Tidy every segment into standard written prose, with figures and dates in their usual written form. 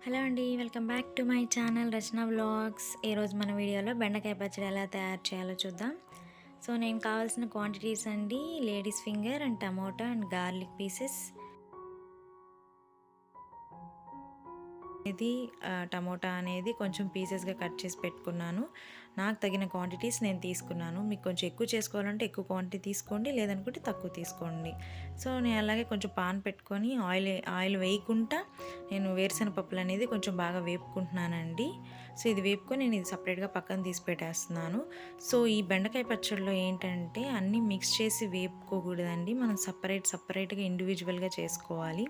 Hello అండి. Welcome back to my channel Rachana vlogs. ఈరోజు మన వీడియోలో బెండకాయ పచ్చడి ఎలా తయారు చేయాలో చూద్దాం. సో నేను కావాల్సిన క్వాంటిటీస్ అండి, ladies finger and tomato and garlic pieces. ఇది టమోటా అనేది కొంచెం పీసెస్గా కట్ చేసి పెట్టుకున్నాను. నాకు తగిన క్వాంటిటీస్ నేను తీసుకున్నాను. మీకు కొంచెం ఎక్కువ చేసుకోవాలంటే ఎక్కువ క్వాంటిటీ తీసుకోండి, లేదనుకుంటే తక్కువ తీసుకోండి. సో నేను అలాగే కొంచెం పాన్ పెట్టుకొని ఆయిల్ వేయకుండా నేను వేరుశనగ పప్పులు అనేది కొంచెం బాగా వేపుకుంటున్నానండి. సో ఇది వేపుకొని నేను ఇది సపరేట్గా పక్కన తీసి పెట్టేస్తున్నాను. సో ఈ బెండకాయ పచ్చడిలో ఏంటంటే అన్నీ మిక్స్ చేసి వేపుకోకూడదండి, మనం సపరేట్గా ఇండివిజువల్గా చేసుకోవాలి.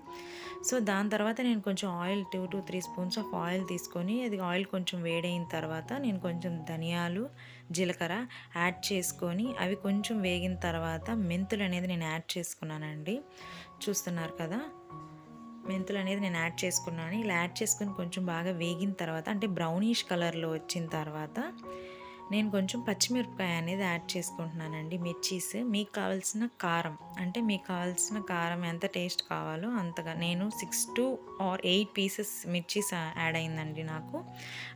సో దాని తర్వాత నేను కొంచెం oil 2 to 3 spoons of oil తీసుకొని, అది ఆయిల్ కొంచెం వేడైన తర్వాత నేను కొంచెం ధనియాలు, జీలకర్ర యాడ్ చేసుకొని అవి కొంచెం వేగిన తర్వాత మెంతులు అనేది నేను యాడ్ చేసుకున్నానండి. చూస్తున్నారు కదా, మెంతులు అనేది నేను యాడ్ చేసుకున్నాను. ఇలా యాడ్ చేసుకొని కొంచెం బాగా వేగిన తర్వాత, అంటే బ్రౌనిష్ కలర్లో వచ్చిన తర్వాత నేను కొంచెం పచ్చిమిరపకాయ అనేది యాడ్ చేసుకుంటున్నానండి, మిర్చీస్. మీకు కావాల్సిన కారం, అంటే మీకు కావాల్సిన కారం ఎంత టేస్ట్ కావాలో అంతగా, నేను 6 to 8 పీసెస్ మిర్చీస్ యాడ్ అయిందండి నాకు,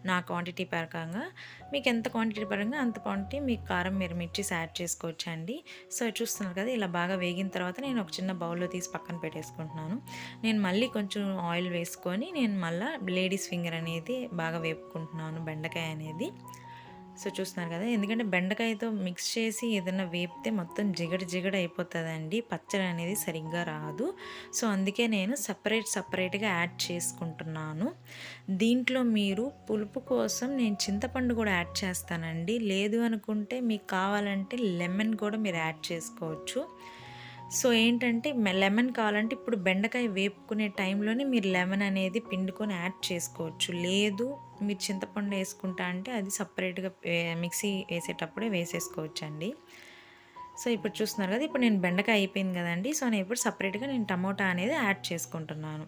నా క్వాంటిటీ పరంగా. మీకు ఎంత క్వాంటిటీ పరంగా అంత క్వాంటిటీ మీకు కారం మీరు మిర్చీస్ యాడ్ చేసుకోవచ్చండి. సో చూస్తున్నారు కదా, ఇలా బాగా వేగిన తర్వాత నేను ఒక చిన్న బౌల్లో తీసి పక్కన పెట్టేసుకుంటున్నాను. నేను మళ్ళీ కొంచెం ఆయిల్ వేసుకొని నేను మళ్ళీ లేడీస్ ఫింగర్ అనేది బాగా వేపుకుంటున్నాను, బెండకాయ అనేది. సో చూస్తున్నారు కదా, ఎందుకంటే బెండకాయతో మిక్స్ చేసి ఏదైనా వేపితే మొత్తం జిగడ అయిపోతుందండి, పచ్చడి అనేది సరిగ్గా రాదు. సో అందుకే నేను సపరేట్గా యాడ్ చేసుకుంటున్నాను. దీంట్లో మీరు పులుపు కోసం నేను చింతపండు కూడా యాడ్ చేస్తానండి, లేదు అనుకుంటే మీకు కావాలంటే లెమన్ కూడా మీరు యాడ్ చేసుకోవచ్చు. సో ఏంటంటే లెమన్ కావాలంటే ఇప్పుడు బెండకాయ వేపుకునే టైంలోనే మీరు లెమన్ అనేది పిండుకొని యాడ్ చేసుకోవచ్చు, లేదు మీరు చింతపండు వేసుకుంటా అంటే అది సపరేట్గా మిక్సీ వేసేటప్పుడే వేసేసుకోవచ్చు అండి. సో ఇప్పుడు చూస్తున్నారు కదా, ఇప్పుడు నేను బెండకాయ అయిపోయింది కదండి. సో నేను ఇప్పుడు సపరేట్గా నేను టమోటా అనేది యాడ్ చేసుకుంటున్నాను.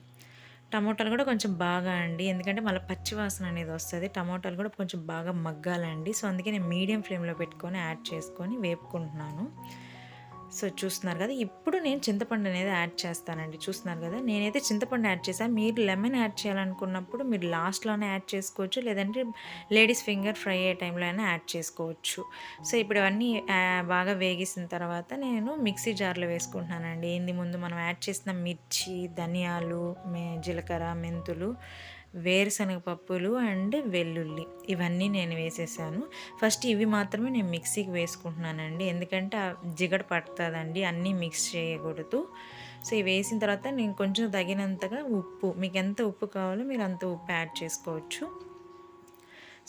టమోటాలు కూడా కొంచెం బాగా అండి, ఎందుకంటే మళ్ళీ పచ్చి వాసన అనేది వస్తుంది. టమోటాలు కూడా కొంచెం బాగా మగ్గాలండి. సో అందుకే నేను మీడియం ఫ్లేమ్లో పెట్టుకొని యాడ్ చేసుకొని వేపుకుంటున్నాను. సో చూస్తున్నారు కదా, ఇప్పుడు నేను చింతపండు అనేది యాడ్ చేస్తానండి. చూస్తున్నారు కదా, నేనైతే చింతపండు యాడ్ చేశాను. మీరు లెమన్ యాడ్ చేయాలనుకున్నప్పుడు మీరు లాస్ట్లోనే యాడ్ చేసుకోవచ్చు, లేదంటే లేడీస్ ఫింగర్ ఫ్రై అయ్యే టైంలో అయినా యాడ్ చేసుకోవచ్చు. సో ఇప్పుడు ఇవన్నీ బాగా వేగేసిన తర్వాత నేను మిక్సీ జార్లో వేసుకుంటున్నానండి. ఏంది ముందు మనం యాడ్ చేసిన మిర్చి, ధనియాలు, జీలకర్ర, మెంతులు, వేరుశనగ పప్పులు అండ్ వెల్లుల్లి ఇవన్నీ నేను వేసేసాను. ఫస్ట్ ఇవి మాత్రమే నేను మిక్సీకి వేసుకుంటున్నానండి, ఎందుకంటే జిగట పడుతుందండి, అన్నీ మిక్స్ చేయకూడదు. సో ఇవి వేసిన తర్వాత నేను కొంచెం తగినంతగా ఉప్పు, మీకు ఎంత ఉప్పు కావాలో మీరు అంత ఉప్పు యాడ్ చేసుకోవచ్చు.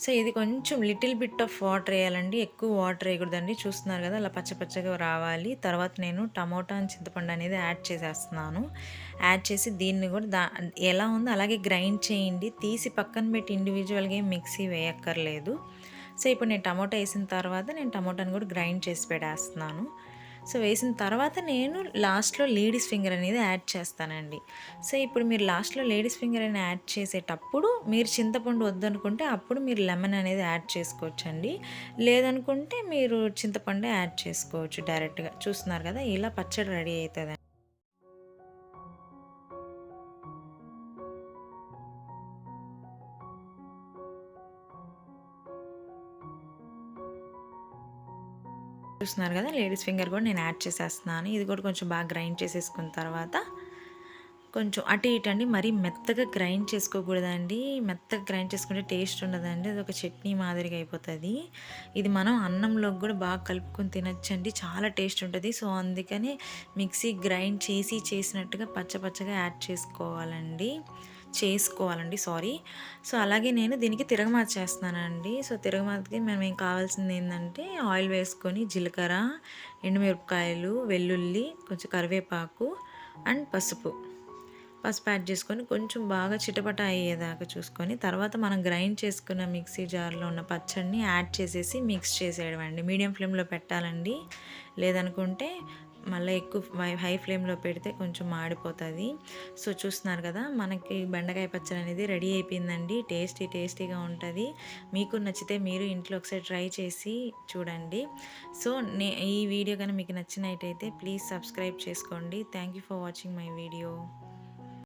సో ఇది కొంచెం లిటిల్ బిట్ ఆఫ్ వాటర్ వేయాలండి, ఎక్కువ వాటర్ వేయకూడదండి. చూస్తున్నారు కదా, అలా పచ్చగా రావాలి. తర్వాత నేను టమోటా చింతపండు అనేది యాడ్ చేసేస్తున్నాను. యాడ్ చేసి దీన్ని కూడా ఎలా ఉందో అలాగే గ్రైండ్ చేయండి, తీసి పక్కన పెట్టి ఇండివిజువల్గా మిక్సీ వేయక్కర్లేదు. సో ఇప్పుడు నేను టమోటా వేసిన తర్వాత నేను టమోటాని కూడా గ్రైండ్ చేసి పెట్టేస్తున్నాను. సో వేసిన తర్వాత నేను లాస్ట్లో లేడీస్ ఫింగర్ అనేది యాడ్ చేస్తానండి. సో ఇప్పుడు మీరు లాస్ట్లో లేడీస్ ఫింగర్ అని యాడ్ చేసేటప్పుడు మీరు చింతపండు వద్దనుకుంటే అప్పుడు మీరు లెమన్ అనేది యాడ్ చేసుకోవచ్చండి, లేదనుకుంటే మీరు చింతపండు యాడ్ చేసుకోవచ్చు డైరెక్ట్గా. చూస్తున్నారు కదా, ఇలా పచ్చడి రెడీ అవుతుంది. చూస్తున్నారు కదా, లేడీస్ ఫింగర్ కూడా నేను యాడ్ చేసేస్తున్నాను. ఇది కూడా కొంచెం బాగా గ్రైండ్ చేసేసుకున్న తర్వాత కొంచెం అటు ఇటు అండి, మరీ మెత్తగా గ్రైండ్ చేసుకోకూడదండి. మెత్తగా గ్రైండ్ చేసుకుంటే టేస్ట్ ఉండదండి, అది ఒక చట్నీ మాదిరిగా అయిపోతుంది. ఇది మనం అన్నంలోకి కూడా బాగా కలుపుకొని తినచ్చండి, చాలా టేస్ట్ ఉంటుంది. సో అందుకని మిక్సీ గ్రైండ్ చేసినట్టుగా పచ్చగా యాడ్ చేసుకోవాలండి సారీ. సో అలాగే నేను దీనికి తిరగమాత చేస్తున్నానండి. సో తిరగమాతకి మనం ఏం కావాల్సింది ఏంటంటే ఆయిల్ వేసుకొని జీలకర్ర, ఎండుమిరపకాయలు, వెల్లుల్లి, కొంచెం కరివేపాకు అండ్ పసుపు యాడ్ చేసుకొని కొంచెం బాగా చిటపట అయ్యేదాకా చూసుకొని, తర్వాత మనం గ్రైండ్ చేసుకున్న మిక్సీ జార్లో ఉన్న పచ్చడిని యాడ్ చేసేసి మిక్స్ చేసేయడం అండి. మీడియం ఫ్లేమ్లో పెట్టాలండి, లేదనుకుంటే మళ్ళీ ఎక్కువ హై ఫ్లేమ్లో పెడితే కొంచెం మాడిపోతుంది. సో చూస్తున్నారు కదా, మనకి బెండకాయ పచ్చడి అనేది రెడీ అయిపోయిందండి. టేస్టీగా ఉంటుంది. మీకు నచ్చితే మీరు ఇంట్లో ఒకసారి ట్రై చేసి చూడండి. సో ఈ వీడియో కానీ మీకు నచ్చినట్టయితే ప్లీజ్ సబ్స్క్రైబ్ చేసుకోండి. Thank you for watching my video.